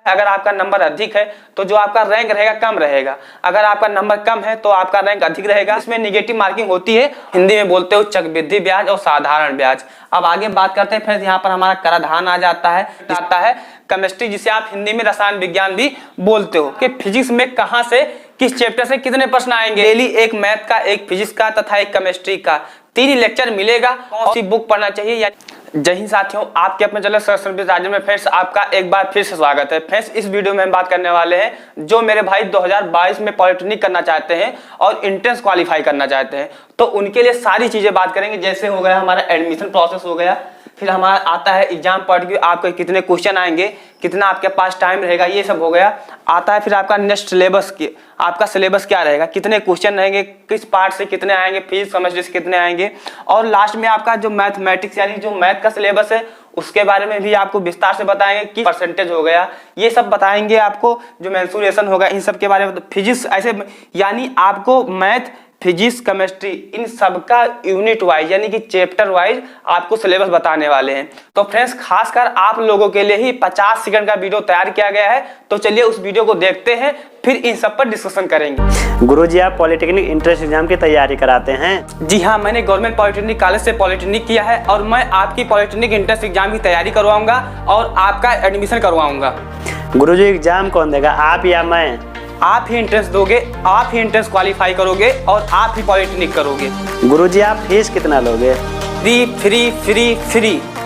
अगर आपका नंबर अधिक है तो जो आपका रैंक रहेगा कम रहेगा, अगर आपका नंबर कम है तो आपका रैंक अधिक रहेगा। इसमें नेगेटिव मार्किंग होती है, हिंदी में बोलते हो चक्रवृद्धि ब्याज और साधारण ब्याज। अब आगे बात करते हैं फ्रेंड्स, यहाँ पर हमारा कराधान आ जाता है केमिस्ट्री, जिसे आप हिंदी में रसायन विज्ञान भी बोलते हो, कि फिजिक्स में कहाँ से किस चैप्टर से कितने प्रश्न आएंगे। डेली एक मैथ का, एक फिजिक्स का तथा एक केमिस्ट्री का 3 लेक्चर मिलेगा। कौन सी बुक पढ़ना चाहिए। जय हिंद साथियों, आपके अपने चैनल सरस्वती राजन में फ्रेंड्स आपका एक बार फिर से स्वागत है। फ्रेंड्स इस वीडियो में हम बात करने वाले हैं जो मेरे भाई 2022 में पॉलिटेक्निक करना चाहते हैं और एंट्रेंस क्वालिफाई करना चाहते हैं, तो उनके लिए सारी चीजें बात करेंगे। जैसे हो गया हमारा एडमिशन प्रोसेस हो गया, फिर हमारा आता है एग्जाम पॉइंट व्यू, आपके कितने क्वेश्चन आएंगे, कितना आपके पास टाइम रहेगा, ये सब हो गया। आता है फिर आपका नेक्स्ट सिलेबस की, आपका सिलेबस क्या रहेगा, कितने क्वेश्चन रहेंगे, किस पार्ट से कितने आएंगे, फिजिक्स केमिस्ट्री से कितने आएंगे, और लास्ट में आपका जो मैथमेटिक्स यानी जो मैथ का सिलेबस है उसके बारे में भी आपको विस्तार से बताएंगे कि परसेंटेज हो गया, ये सब बताएंगे आपको। जो मेंसुरेशन होगा इन सब के बारे में, फिजिक्स ऐसे यानी आपको मैथ, फिजिक्स, केमिस्ट्री इन सबका यूनिट वाइज यानी कि चैप्टर वाइज आपको सिलेबस बताने वाले हैं। तो फ्रेंड्स खासकर आप लोगों के लिए ही 50 सेकंड का वीडियो तैयार किया गया है, तो चलिए उस वीडियो को देखते हैं, फिर इन सब पर डिस्कशन करेंगे। गुरुजी, आप पॉलिटेक्निक एंट्रेंस एग्जाम की तैयारी कराते हैं? जी हाँ, मैंने गवर्नमेंट पॉलिटेक्निक कॉलेज से पॉलिटेक्निक किया है और मैं आपकी पॉलिटेक्निक एंट्रेंस एग्जाम की तैयारी करवाऊंगा और आपका एडमिशन करवाऊंगा। गुरुजी, एग्जाम कौन देगा, आप या मैं? आप ही एंट्रेंस दोगे, आप ही एंट्रेंस क्वालिफाई करोगे और आप ही पॉलिटेक्निक करोगे। गुरुजी, आप फीस कितना लोगे? फ्री।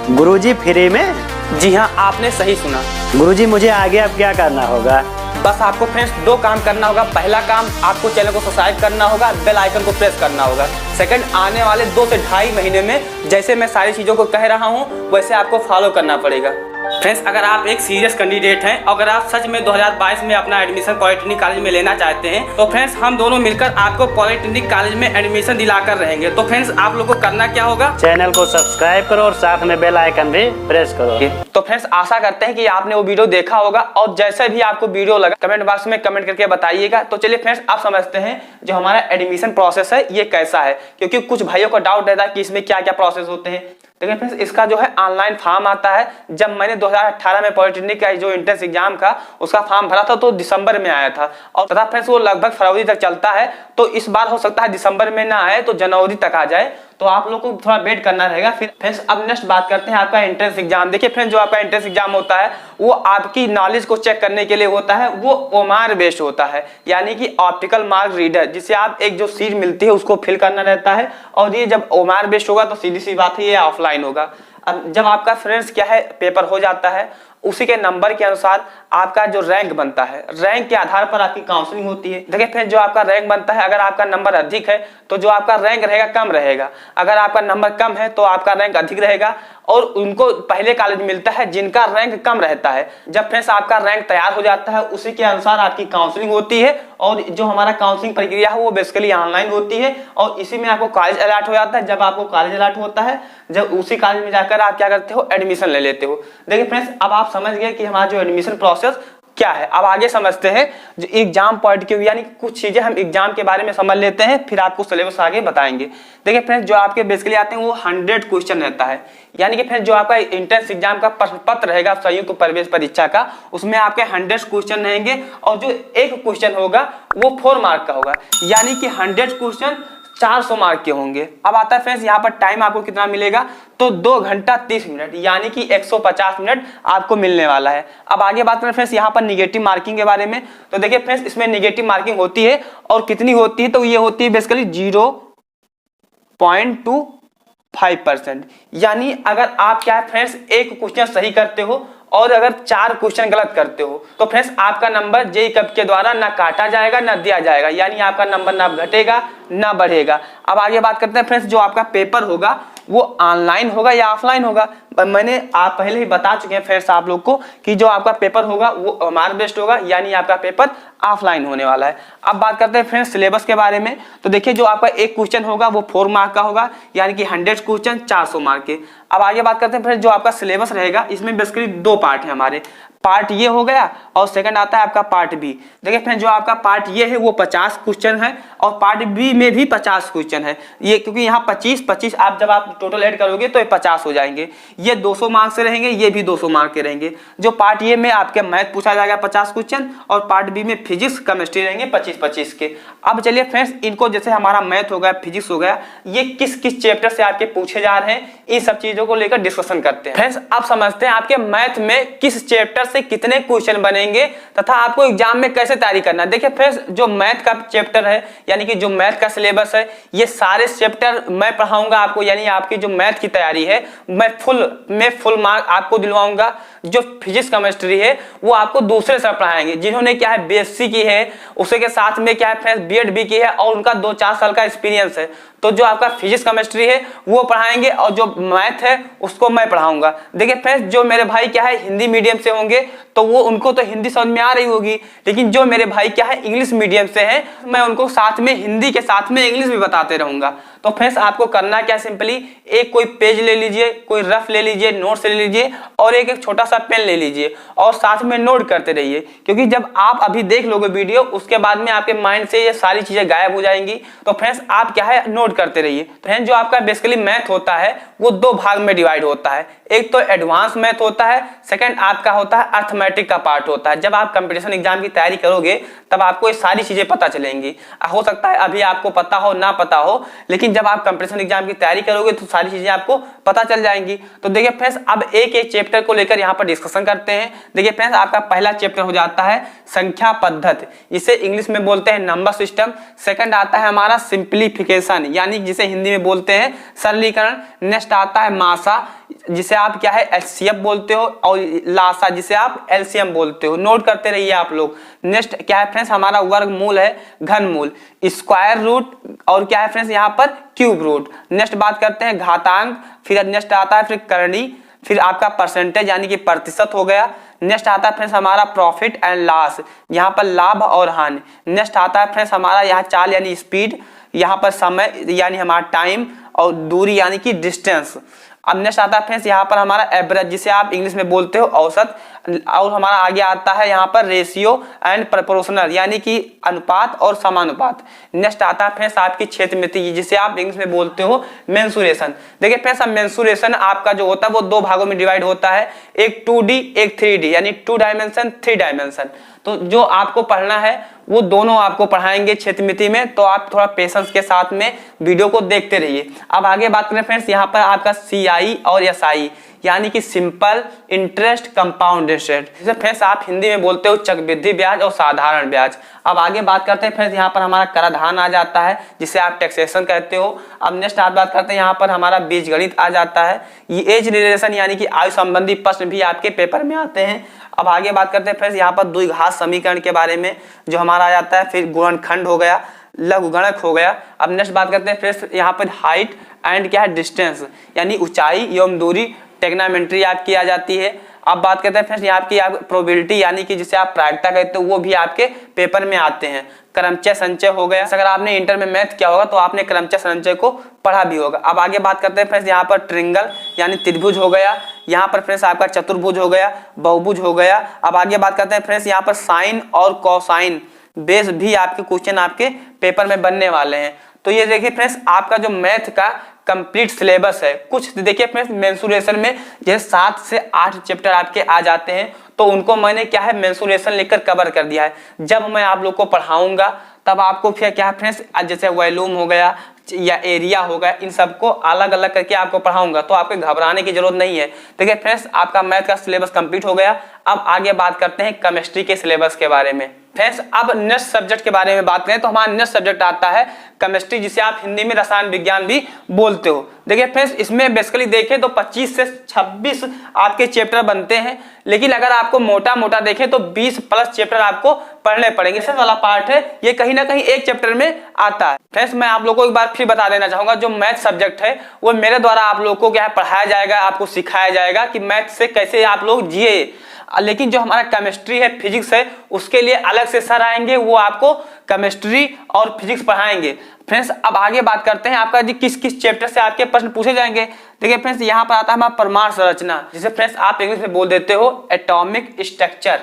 गुरुजी, फ्री में? जी हाँ, आपने सही सुना। गुरुजी, मुझे आगे अब क्या करना होगा? बस आपको फ्रेंड्स 2 काम करना होगा। पहला काम, आपको चैनल को सब्सक्राइब करना होगा, बेल आइकन को प्रेस करना होगा। सेकंड, आने वाले 2 से 2.5 महीने में जैसे मैं सारी चीजों को कह रहा हूँ वैसे आपको फॉलो करना पड़ेगा। फ्रेंड्स अगर आप एक सीरियस कैंडिडेट हैं, अगर आप सच में 2022 में अपना एडमिशन पॉलिटेक्निक कॉलेज में लेना चाहते हैं, तो फ्रेंड्स हम दोनों मिलकर आपको पॉलिटेक्निक कॉलेज में एडमिशन दिलाकर रहेंगे। तो फ्रेंड्स आप लोगों को करना क्या होगा, चैनल को सब्सक्राइब करो और साथ में बेल आइकन भी प्रेस करो। तो फ्रेंड्स आशा करते हैं कि आपने वो वीडियो देखा होगा और जैसे भी आपको वीडियो लगा कमेंट बॉक्स में कमेंट करके बताइएगा। तो चलिए फ्रेंड्स आप समझते हैं जो हमारा एडमिशन प्रोसेस है ये कैसा है, क्योंकि कुछ भाइयों को डाउट रहता है कि इसमें क्या क्या प्रोसेस होते हैं। देखिए फ्रेंड्स, इसका जो है ऑनलाइन फॉर्म आता है। जब मैंने 2018 में पॉलिटेक्निक का जो एंट्रेंस एग्जाम का उसका फॉर्म भरा था तो दिसंबर में आया था, और तथा फ्रेंड्स वो लगभग फरवरी तक चलता है। तो इस बार हो सकता है दिसंबर में ना आए तो जनवरी तक आ जाए, तो आप लोग को थोड़ा वेट करना रहेगा। फिर फ्रेंड्स अब नेक्स्ट बात करते हैं आपका एंट्रेंस एग्जाम। देखिए फ्रेंड्स, जो आपका एंट्रेंस एग्जाम होता है वो आपकी नॉलेज को चेक करने के लिए होता है, वो ओमार बेस्ड होता है, यानी कि ऑप्टिकल मार्क रीडर, जिसे आप एक जो सीट मिलती है उसको फिल करना रहता है। और ये जब ओमार बेस्ड होगा तो सीधी सी बात है ये ऑफलाइन होगा। अब जब आपका फ्रेंड्स क्या है पेपर हो जाता है, उसी के नंबर के अनुसार आपका जो रैंक बनता है, रैंक के आधार पर आपकी काउंसलिंग होती है। देखिए फिर जो आपका रैंक बनता है, अगर आपका नंबर अधिक है तो जो आपका रैंक रहेगा कम रहेगा, अगर आपका नंबर कम है तो आपका रैंक अधिक रहेगा। और उनको पहले कॉलेज मिलता है जिनका रैंक कम रहता है। जब फ्रेंड्स आपका रैंक तैयार हो जाता है उसी के अनुसार आपकी काउंसलिंग होती है, और जो हमारा काउंसलिंग प्रक्रिया है वो बेसिकली ऑनलाइन होती है, और इसी में आपको कॉलेज अलॉट हो जाता है। जब आपको कॉलेज अलॉट होता है, जब उसी कॉलेज में जाकर आप क्या करते हो, एडमिशन ले लेते हो। देखिए फ्रेंड्स, अब आप समझ गए कि हमारा जो एडमिशन प्रोसेस क्या है। अब आगे समझते हैं जो एग्जाम पॉइंट की, यानी कुछ चीजें हम एग्जाम के बारे में समझ लेते हैं, फिर आपको सिलेबस आगे बताएंगे। देखिए फ्रेंड्स, जो आपके बेसिकली आते हैं वो 100 क्वेश्चन रहता है, यानी कि फ्रेंड्स जो आपका एंट्रेंस एग्जाम का प्रश्न पत्र रहेगा संयुक्त प्रवेश परीक्षा का, उसमें आपके 100 क्वेश्चन रहेंगे, और जो एक क्वेश्चन होगा वो 4 मार्क का होगा, यानी कि 100 क्वेश्चन 400 मार्क के होंगे। अब आता है फ्रेंड्स यहाँ पर टाइम आपको कितना मिलेगा, तो 2 घंटा 30 मिनट यानी कि 150 मिनट आपको मिलने वाला है। अब आगे बात करें फ्रेंड्स यहाँ पर निगेटिव मार्किंग के बारे में, तो देखिए फ्रेंड्स इसमें निगेटिव मार्किंग होती है, और कितनी होती है, तो ये होती है बेसिकली 0.25%। यानी अगर आप क्या है फ्रेंड्स एक क्वेश्चन सही करते हो और अगर 4 क्वेश्चन गलत करते हो तो फ्रेंड्स आपका नंबर जेईई कप के द्वारा ना काटा जाएगा ना दिया जाएगा, यानी आपका नंबर ना घटेगा ना बढ़ेगा। अब आगे बात करते हैं फ्रेंड्स, जो आपका पेपर होगा वो ऑनलाइन होगा या ऑफलाइन होगा। मैंने आप पहले ही बता चुके हैं फ्रेंड्स आप लोग को कि जो आपका पेपर होगा वो ओमार बेस्ड होगा, यानी आपका पेपर ऑफलाइन होने वाला है। अब बात करते हैं फ्रेंड्स सिलेबस के बारे में, तो देखिए जो आपका एक क्वेश्चन होगा वो 4 मार्क का होगा, यानी कि 100 क्वेश्चन 400 मार्क के। अब आगे बात करते हैं फ्रेंड्स जो आपका सिलेबस रहेगा, इसमें बेसिकली 2 पार्ट है हमारे। पार्ट ये हो गया और सेकंड आता है आपका पार्ट बी। देखिए फ्रेंड्स, जो आपका पार्ट ये है वो 50 क्वेश्चन है और पार्ट बी में भी 50 क्वेश्चन है। ये क्योंकि यहाँ 25 आप जब आप टोटल ऐड करोगे तो ये 50 हो जाएंगे। ये 200 मार्क्स से रहेंगे, ये भी 200 मार्क के रहेंगे। जो पार्ट ये में आपके मैथ पूछा जाएगा 50 क्वेश्चन और पार्ट बी में फिजिक्स केमिस्ट्री रहेंगे 25-25 के। अब चलिए फ्रेंड्स, इनको जैसे हमारा मैथ हो गया, फिजिक्स हो गया, ये किस किस चैप्टर से आपके पूछे जा रहे हैं, इन सब चीजों को लेकर डिस्कशन करते हैं। फ्रेंड्स, आप समझते हैं आपके मैथ में किस चैप्टर से कितने क्वेश्चन बनेंगे तथा आपको एग्जाम में कैसे तैयारी करना है। देखिए फ्रेंड्स, जो मैथ का चैप्टर है यानी कि जो मैथ का सिलेबस है, ये सारे चैप्टर मैं पढ़ाऊंगा आपको, यानी आपकी जो मैथ की तैयारी है मैं फुल मार्क आपको दिलवाऊंगा। जो फिजिक्स केमिस्ट्री है वो आपको दूसरे सर पढ़ाएंगे, जिन्होंने क्या है बीएससी की है, उसी के साथ में क्या है फ्रेंड्स बीएड भी की है और उनका 2-4 साल का एक्सपीरियंस है। तो जो आपका फिजिक्स केमिस्ट्री है वो पढ़ाएंगे और जो मैथ है उसको मैं पढ़ाऊंगा। देखिए फ्रेंड्स, जो मेरे भाई क्या है हिंदी मीडियम से होंगे तो वो उनको तो हिंदी समझ में आ रही होगी, लेकिन जो मेरे भाई क्या है इंग्लिश मीडियम से हैं, मैं उनको साथ में हिंदी के साथ में इंग्लिश भी बताते रहूंगा। तो फ्रेंड्स, आपको करना क्या, सिंपली एक कोई पेज ले लीजिए, कोई रफ ले लीजिए, नोट्स ले लीजिए और एक छोटा सा पेन ले लीजिए और साथ में नोट करते रहिए, क्योंकि जब आप अभी देख लोगे वीडियो उसके बाद में आपके माइंड से ये सारी चीजें गायब हो जाएंगी। तो फ्रेंड्स, आप क्या है नोट करते रहिए। फ्रेंड्स, जो आपका बेसिकली मैथ होता है वो 2 भाग में डिवाइड होता है। एक तो एडवांस मैथ होता है, सेकंड आपका होता है अर्थमेटिक का पार्ट होता है। जब आप कंपटीशन एग्जाम की तैयारी करोगे तब आपको ये सारी चीजें पता चलेंगी। हो सकता है अभी आपको पता हो ना पता हो, लेकिन जब आप कंपटीशन एग्जाम की तैयारी करोगे तो सारी चीजें आपको पता चल जाएंगी। तो देखिए फ्रेंड्स, अब एक एक चैप्टर को लेकर यहाँ पर डिस्कशन करते हैं। देखिए फ्रेंड्स, आपका पहला चैप्टर हो जाता है संख्या पद्धति, जिसे इंग्लिश में बोलते हैं नंबर सिस्टम। सेकंड आता है हमारा सिंप्लीफिकेशन, यानी जिसे हिंदी में बोलते हैं सरलीकरण। नेक्स्ट आता है मासा, जिसे आप क्या है एचसीएफ बोलते हो, और लासा जिसे आप एलसीएम बोलते हो। नोट करते रहिए आप लोग। नेक्स्ट क्या है फ्रेंड्स, हमारा वर्गमूल है घनमूल, स्क्वायर रूट और क्या है फ्रेंड्स यहाँ पर क्यूब रूट। नेक्स्ट बात करते हैं घातांक, फिर नेक्स्ट आता है फिर करणी, फिर आपका परसेंटेज यानी कि प्रतिशत हो गया। नेक्स्ट आता है फ्रेंड्स हमारा प्रॉफिट एंड लॉस, यहाँ पर लाभ और हानि। नेक्स्ट आता है फ्रेंड्स हमारा यहाँ चाल यानी स्पीड, यहाँ पर समय यानी हमारा टाइम, और दूरी यानी कि डिस्टेंस। अब नेक्स्ट आता है फ्रेंड्स यहाँ पर हमारा एवरेज, जिसे आप इंग्लिश में बोलते हो औसत। और हमारा आगे आता है यहाँ पर रेशियो एंड प्रोपोर्शनल, यानी कि अनुपात और समानुपात। नेक्स्ट आता है फ्रेंड्स आपकी क्षेत्रमिति, जिसे आप इंग्लिश में बोलते हो मेंसुरेशन। देखिए फ्रेंड्स, मेंसुरेशन आपका जो होता है वो 2 भागों में डिवाइड होता है, एक 2D एक 3D, यानी 2 डायमेंशन 3 डायमेंशन। तो जो आपको पढ़ना है वो दोनों आपको पढ़ाएंगे क्षेत्रमिति में, तो आप थोड़ा पेशेंस के साथ में वीडियो को देखते रहिए। अब आगे बात करें फ्रेंड्स, यहाँ पर आपका CI और SI, यानी कि सिंपल इंटरेस्ट कंपाउंड इंटरेस्ट, जिसे फ्रेंड्स आप हिंदी में बोलते हो चक्रवृद्धि ब्याज और साधारण ब्याज। अब आगे बात करते हैं फ्रेंड्स, यहाँ पर हमारा कराधान आ जाता है, जिसे आप टैक्सेशन कहते हो। अब नेक्स्ट आप बात करते हैं यहाँ पर हमारा बीजगणित आ जाता है। ये एज रिलेशन यानी कि आयु संबंधी प्रश्न भी आपके पेपर में आते हैं। अब आगे बात करते हैं फ्रेंड्स यहाँ पर द्विघात समीकरण के बारे में, जो हमारा आ जाता है। फिर गुणनखंड हो गया, लघुगणक हो गया। अब नेक्स्ट बात करते हैं फ्रेंड्स यहाँ पर हाइट एंड क्या है डिस्टेंस, यानी ऊंचाई एवं दूरी, ट्रिग्नोमेट्री आपकी आ जाती है। अब बात करते हैं फ्रेंड्स यहाँ की आप प्रोबेबिलिटी, यानी कि जिसे आप प्रायिकता कहते हो, वो भी आपके पेपर में आते हैं। क्रमचय संचय हो गया, अगर आपने इंटर में मैथ किया होगा तो आपने क्रमचय संचय को पढ़ा भी होगा। अब आगे बात करते हैं फ्रेंड्स यहाँ पर ट्रिंगल यानी त्रिभुज हो गया, यहाँ पर फ्रेंड्स आपका चतुर्भुज हो गया, बहुभुज हो गया। अब आगे बात करते हैं फ्रेंड्स यहाँ पर साइन और कोसाइन बेस भी आपके क्वेश्चन आपके पेपर में बनने वाले हैं। तो ये देखिए फ्रेंड्स आपका जो मैथ का कंप्लीट सिलेबस है। कुछ देखिए फ्रेंड्स मेंसुरेशन में जैसे 7 से 8 चैप्टर आपके आ जाते हैं, तो उनको मैंने क्या है मेंसुरेशन लेकर कवर कर दिया है। जब मैं आप लोग को पढ़ाऊंगा तब आपको फिर क्या है फ्रेंड्स, जैसे वॉल्यूम हो गया या एरिया हो गया, इन सबको अलग अलग करके आपको पढ़ाऊंगा, तो आपको घबराने की जरूरत नहीं है। देखिए फ्रेंड्स आपका मैथ का सिलेबस कंप्लीट हो गया। अब आगे बात करते हैं केमिस्ट्री के सिलेबस के बारे में। फ्रेंड्स अब नेक्स्ट सब्जेक्ट के बारे में बात करें तो हमारा नेक्स्ट सब्जेक्ट आता है केमिस्ट्री, जिसे आप हिंदी में रसायन विज्ञान भी बोलते हो। देखिए फ्रेंड्स इसमें बेसिकली देखें तो 25 से 26 आपके चैप्टर बनते हैं, लेकिन अगर आपको मोटा मोटा देखें तो 20 प्लस चैप्टर आपको पढ़ने पड़ेंगे। इससे वाला पार्ट है ये कहीं ना कहीं एक चैप्टर में आता है। फ्रेंड्स मैं आप लोगों को एक बार फिर बता देना चाहूंगा, जो मैथ सब्जेक्ट है वो मेरे द्वारा आप लोगों को क्या पढ़ाया जाएगा, आपको सिखाया जाएगा कि मैथ से कैसे आप लोग जिए। लेकिन जो हमारा केमिस्ट्री है, फिजिक्स है, उसके लिए अलग से सर आएंगे, वो आपको केमिस्ट्री और फिजिक्स पढ़ाएंगे। फ्रेंड्स अब आगे बात करते हैं आपका किस किस चैप्टर से आपके प्रश्न पूछे जाएंगे। देखिए फ्रेंड्स यहाँ पर आता है हमारा परमाणु संरचना, जिसे फ्रेंड्स आप इंग्लिश में बोल देते हो एटॉमिक स्ट्रक्चर।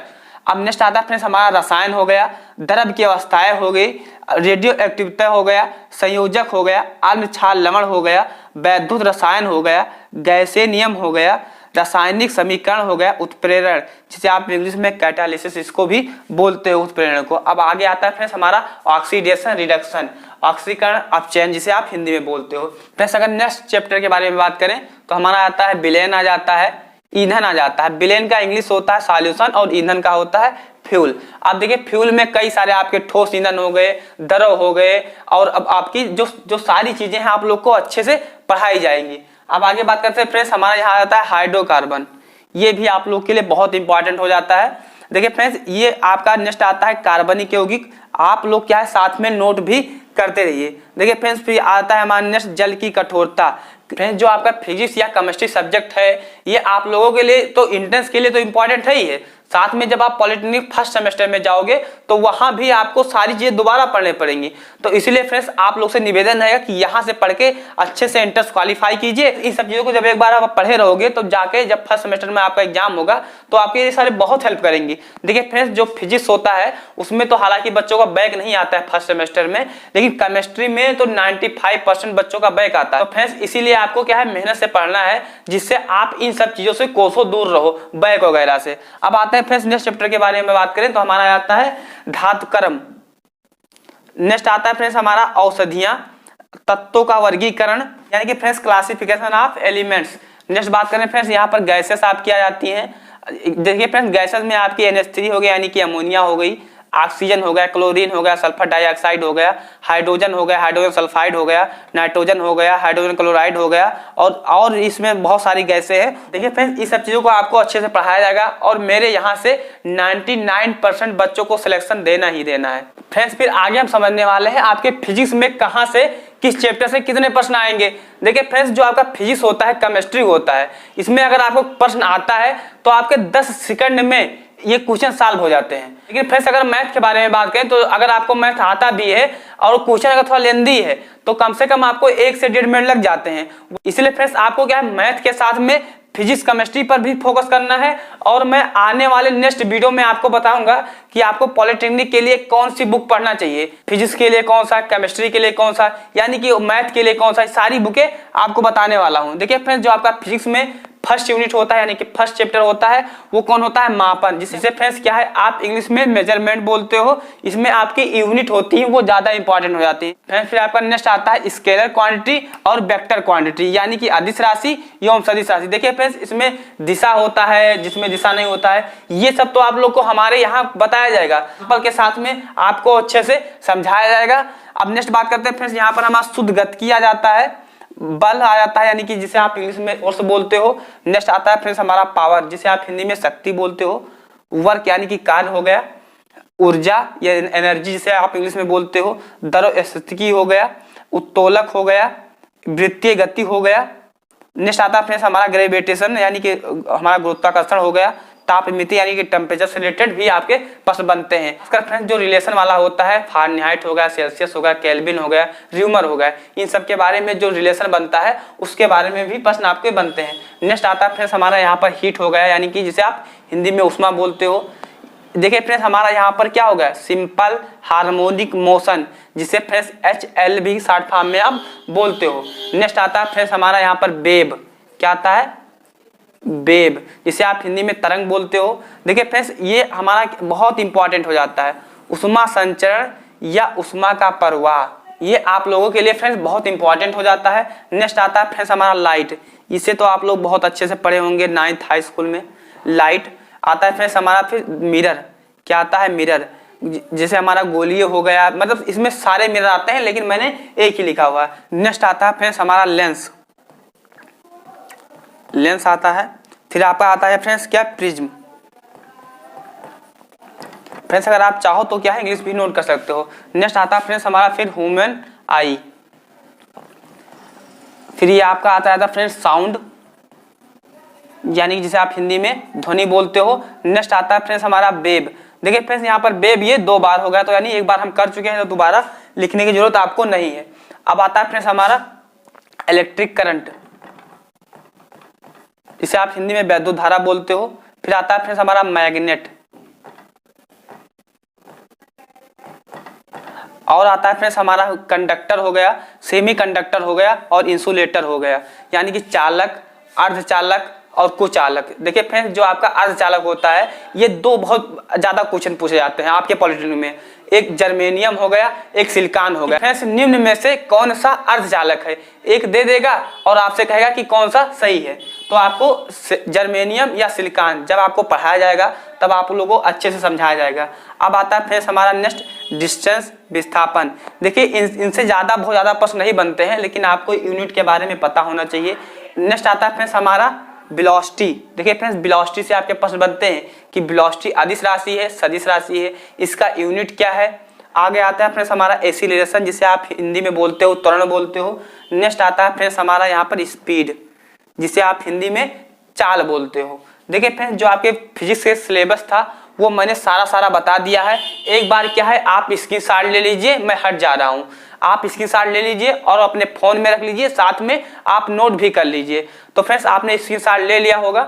अब नेक्स्ट आता है फ्रेंड्स हमारा रसायन हो गया, द्रव की अवस्थाएं हो गई, रेडियो एक्टिविटी हो गया, संयोजक हो गया, आम्ल क्षार लवण हो गया, वैद्युत रसायन हो गया, गैसीय नियम हो गया, रासायनिक समीकरण हो गया, उत्प्रेरण जिसे आप इंग्लिश में कैटालिसिस इसको भी बोलते हो उत्प्रेरण को। अब आगे आता है फ्रेंड्स हमारा ऑक्सीडेशन रिडक्शन, ऑक्सीकरण अपचयन जिसे आप हिंदी में बोलते हो। फ्रेंड्स अगर नेक्स्ट चैप्टर के बारे में बात करें तो हमारा आता है विलयन आ जाता है, ईंधन आ जाता है। विलेन का इंग्लिश होता है सॉल्यूशन और ईंधन का होता है फ्यूल। आप देखिए फ्यूल में कई सारे आपके ठोस ईंधन हो गए, द्रव हो गए, और अब आपकी जो सारी चीजें हैं आप लोग को अच्छे से पढ़ाई जाएंगी। अब आगे बात करते हैं फ्रेंड्स हमारा यहाँ आता है हाइड्रोकार्बन, ये भी आप लोग के लिए बहुत इंपॉर्टेंट हो जाता है। देखिए फ्रेंड्स ये आपका नेक्स्ट आता है कार्बनिक यौगिक, आप लोग क्या है साथ में नोट भी करते रहिए। देखिए फ्रेंड्स फिर आता है हमारा नेक्स्ट जल की कठोरता। फ्रेंड्स जो आपका फिजिक्स या केमिस्ट्री सब्जेक्ट है ये आप लोगों के लिए तो एंट्रेंस के लिए तो इंपॉर्टेंट है ही है, साथ में जब आप पॉलिटेक्निक फर्स्ट सेमेस्टर में जाओगे तो वहां भी आपको सारी चीजें दोबारा पढ़ने पड़ेंगी। तो इसलिए फ्रेंड्स आप लोग से निवेदन रहेगा कि यहाँ से पढ़ के अच्छे से एंट्रेंस क्वालिफाई कीजिए। इन सब चीजों को जब एक बार आप पढ़े रहोगे तो जाके जब फर्स्ट सेमेस्टर में आपका एग्जाम होगा तो आपके ये सारे बहुत हेल्प करेंगी। देखिए फ्रेंड्स जो फिजिक्स होता है उसमें तो हालांकि बच्चों का बैक नहीं आता है फर्स्ट सेमेस्टर में, लेकिन केमिस्ट्री में तो 95% बच्चों का बैक आता है। तो फ्रेंड्स इसीलिए आपको क्या है मेहनत से पढ़ना है जिससे आप इन सब चीजों से कोसों दूर रहो, बैक वगैरह से। अब आते हैं फ्रेंड्स नेक्स्ट चैप्टर के बारे में बात करें तो हमारा आता है धातुकर्म। नेक्स्ट आता है फ्रेंड्स हमारा औषधियां, तत्वों का वर्गीकरण यानी कि friends classification of elements. Next बात करें फ्रेंड्स यहाँ पर गैसेस आपकी आ जाती हैं। देखिए फ्रेंड्स गैसेस में आपकी NH3 हो गया यानी कि अमोनिया हो गई, ऑक्सीजन हो गया, क्लोरीन हो गया, सल्फर डाइऑक्साइड हो गया, हाइड्रोजन हो गया, हाइड्रोजन सल्फाइड हो गया, नाइट्रोजन हो गया, हाइड्रोजन क्लोराइड हो गया, और इसमें बहुत सारी गैसें हैं। देखिए फ्रेंड्स इस सब चीजों को आपको अच्छे से पढ़ाया जाएगा और मेरे यहाँ से 99% बच्चों को सिलेक्शन देना ही देना है। फ्रेंड्स फिर आगे हम समझने वाले हैं आपके फिजिक्स में कहाँ से किस चैप्टर से कितने प्रश्न आएंगे। देखिए फ्रेंड्स जो आपका फिजिक्स होता है केमिस्ट्री होता है, इसमें अगर आपको प्रश्न आता है तो आपके 10 सेकंड में ये क्वेश्चन सॉल्व हो जाते हैं। लेकिन फ्रेंड्स अगर मैथ के बारे में बात करें तो अगर आपको मैथ आता भी है और क्वेश्चन अगर थोड़ा लेंदी है तो कम से कम आपको 1 से 1.5 मिनट लग जाते हैं। इसलिए फ्रेंड्स आपको क्या है मैथ के साथ में फिजिक्स केमिस्ट्री पर भी फोकस करना है। और मैं आने वाले नेक्स्ट वीडियो में आपको बताऊंगा कि आपको पॉलिटेक्निक के लिए कौन सी बुक पढ़ना चाहिए, फिजिक्स के लिए कौन सा, केमिस्ट्री के लिए कौन सा, यानी कि मैथ के लिए कौन सा, सारी बुकें आपको बताने वाला हूं। देखिए फ्रेंड्स जो आपका फिजिक्स में फर्स्ट यूनिट होता है यानी कि फर्स्ट चैप्टर होता है वो कौन होता है मापन, जिससे फ्रेंड्स क्या है आप इंग्लिश में मेजरमेंट बोलते हो, इसमें आपकी यूनिट होती है वो ज्यादा इंपॉर्टेंट हो जाती है। फ्रेंड्स फिर आपका नेक्स्ट आता है स्केलर क्वांटिटी और वेक्टर क्वांटिटी यानी कि अदिश राशि एवं सदिश राशि। देखिए फ्रेंड्स इसमें दिशा होता है जिसमें दिशा नहीं होता है, ये सब तो आप लोग को हमारे यहाँ बताया जाएगा, सिंपल के साथ में आपको अच्छे से समझाया जाएगा। अब नेक्स्ट बात करते हैं फ्रेंड्स यहाँ पर हमारा शुद्ध गतिकी आ जाता है, बल आ जाता है यानी कि जिसे आप इंग्लिश में फोर्स बोलते हो। नेक्स्ट आता है फ्रेंड्स हमारा पावर जिसे आप हिंदी में शक्ति बोलते हो, वर्क यानी कि कार्य हो गया, ऊर्जा या एनर्जी जिसे आप इंग्लिश में बोलते हो, द्रव स्थितिकी हो गया, उत्तोलक हो गया, वृत्तीय गति हो गया। नेक्स्ट आता है फ्रेंड्स हमारा ग्रेविटेशन यानी कि हमारा गुरुत्वाकर्षण हो गया, तापमिति यानी कि टेम्परेचर से रिलेटेड भी आपके प्रश्न बनते हैं। इसका फ्रेंड्स जो रिलेशन वाला होता है फारेनहाइट हो गया, सेल्सियस हो गया, केल्विन हो गया, र्यूमर हो गया, इन सब के बारे में जो रिलेशन बनता है उसके बारे में भी प्रश्न आपके बनते हैं। नेक्स्ट आता है फ्रेंड्स हमारा यहाँ पर हीट हो गया यानी कि जिसे आप हिंदी में उष्मा बोलते हो। देखिए फ्रेंड्स हमारा यहाँ पर क्या हो गया सिंपल हार्मोनिक मोशन जिसे फ्रेंड्स HL भी शॉर्ट फॉर्म में आप बोलते हो। नेक्स्ट आता है फ्रेंड्स हमारा यहाँ पर वेव, क्या आता है वेव जिसे आप हिंदी में तरंग बोलते हो। देखिए फ्रेंड्स ये हमारा बहुत इंपॉर्टेंट हो जाता है, उष्मा संचरण या उष्मा का प्रवाह, ये आप लोगों के लिए फ्रेंड्स बहुत इंपॉर्टेंट हो जाता है। नेक्स्ट आता है फ्रेंड्स हमारा लाइट, इसे तो आप लोग बहुत अच्छे से पढ़े होंगे 9th हाई स्कूल में। लाइट आता है फ्रेंड्स हमारा फिर मिरर, क्या आता है मिरर जैसे हमारा गोलीय हो गया, मतलब इसमें सारे मिरर आते हैं लेकिन मैंने एक ही लिखा हुआ है। नेक्स्ट आता है फ्रेंड्स हमारा लेंस, लेंस आता है। फिर आपका आता है फ्रेंड्स क्या प्रिज्म। फ्रेंड्स अगर आप चाहो तो क्या है इंग्लिश भी नोट कर सकते हो। नेक्स्ट आता है फ्रेंड्स हमारा फिर ह्यूमन आई। फिर ये आपका आता है फ्रेंड्स साउंड, यानी कि जिसे आप हिंदी में ध्वनि बोलते हो। नेक्स्ट आता है फ्रेंड्स हमारा वेब। देखिए फ्रेंड्स यहाँ पर वेब ये 2 बार हो गया, तो यानी एक बार हम कर चुके हैं तो दोबारा लिखने की जरूरत आपको नहीं है। अब आता है फ्रेंड्स हमारा इलेक्ट्रिक करंट, जिसे आप हिंदी में वैद्युत धारा बोलते हो। फिर आता है फ्रेंड्स हमारा मैग्नेट, और आता है फ्रेंड्स हमारा कंडक्टर हो गया, सेमी कंडक्टर हो गया और इंसुलेटर हो गया, यानी कि चालक, अर्धचालक और कुचालक। देखिए फ्रेंड्स जो आपका अर्धचालक होता है ये 2 बहुत ज्यादा क्वेश्चन पूछे जाते हैं आपके पॉलिटेक्निक में, एक जर्मेनियम हो गया, एक सिलिकॉन हो गया। फ्रेंड्स निम्न में से कौन सा अर्धचालक है, एक दे देगा और आपसे कहेगा कि कौन सा सही है। तो आपको जर्मेनियम या सिलिकॉन जब आपको पढ़ाया जाएगा तब आप लोगों को अच्छे से समझाया जाएगा। अब आता है फ्रेंड्स हमारा नेक्स्ट डिस्टेंस, विस्थापन। देखिए इनसे ज्यादा बहुत ज्यादा प्रश्न नहीं बनते हैं, लेकिन आपको यूनिट के बारे में पता होना चाहिए। नेक्स्ट आता है फ्रेंड्स हमारा वेलोसिटी। देखिए फ्रेंड्स वेलोसिटी से आपके प्रश्न बनते हैं कि वेलोसिटी अदिश राशि है, सदिश राशि है, इसका यूनिट क्या है। आगे आता है फ्रेंड्स हमारा एक्सीलरेशन, जिसे आप हिंदी में बोलते हो त्वरण बोलते हो। नेक्स्ट आता है फ्रेंड्स हमारा यहाँ पर स्पीड, जिसे आप हिंदी में चाल बोलते हो। देखिए फ्रेंड्स जो आपके फिजिक्स के सिलेबस था वो मैंने सारा बता दिया है। एक बार क्या है आप स्क्रीनशॉट ले लीजिए, मैं हट जा रहा हूँ, आप स्क्रीनशॉट ले लीजिए और अपने फोन में रख लीजिए, साथ में आप नोट भी कर लीजिए। तो फ्रेंड्स आपने स्क्रीनशॉट ले लिया होगा।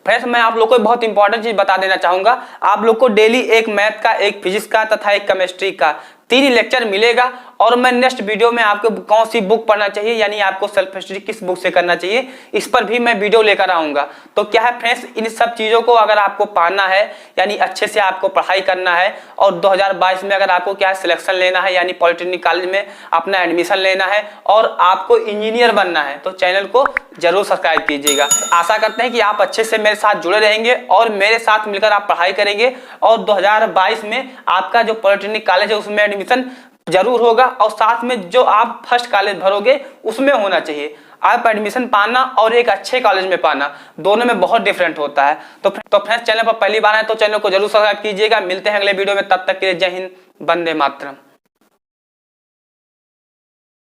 फ्रेंड्स मैं आप लोग को बहुत इंपॉर्टेंट चीज बता देना चाहूंगा, आप लोग को डेली एक मैथ का, एक फिजिक्स का तथा एक केमिस्ट्री का 3 लेक्चर मिलेगा। और मैं नेक्स्ट वीडियो में आपको कौन सी बुक पढ़ना चाहिए, यानी आपको सेल्फ स्टडी किस बुक से करना चाहिए, इस पर भी मैं वीडियो लेकर आऊंगा। तो क्या है फ्रेंड्स इन सब चीजों को अगर आपको पाना है, यानी अच्छे से आपको पढ़ाई करना है, और 2022 में अगर आपको क्या सिलेक्शन लेना है, यानी पॉलिटेक्निक कॉलेज में अपना एडमिशन लेना है और आपको इंजीनियर बनना है, तो चैनल को जरूर सब्सक्राइब कीजिएगा। आशा करते हैं कि आप अच्छे से मेरे साथ जुड़े रहेंगे और मेरे साथ मिलकर आप पढ़ाई करेंगे और 2022 में आपका जो पॉलिटेक्निक कॉलेज है उसमें एडमिशन जरूर होगा, और साथ में जो आप फर्स्ट कॉलेज भरोगे उसमें होना चाहिए। आप एडमिशन पाना और एक अच्छे कॉलेज में पाना दोनों में बहुत डिफरेंट होता है। तो फ्रेंड्स चैनल पर पहली बार आए तो चैनल को जरूर सब्सक्राइब कीजिएगा। मिलते हैं अगले वीडियो में, तब तक के लिए जय हिंद, वंदे मातरम।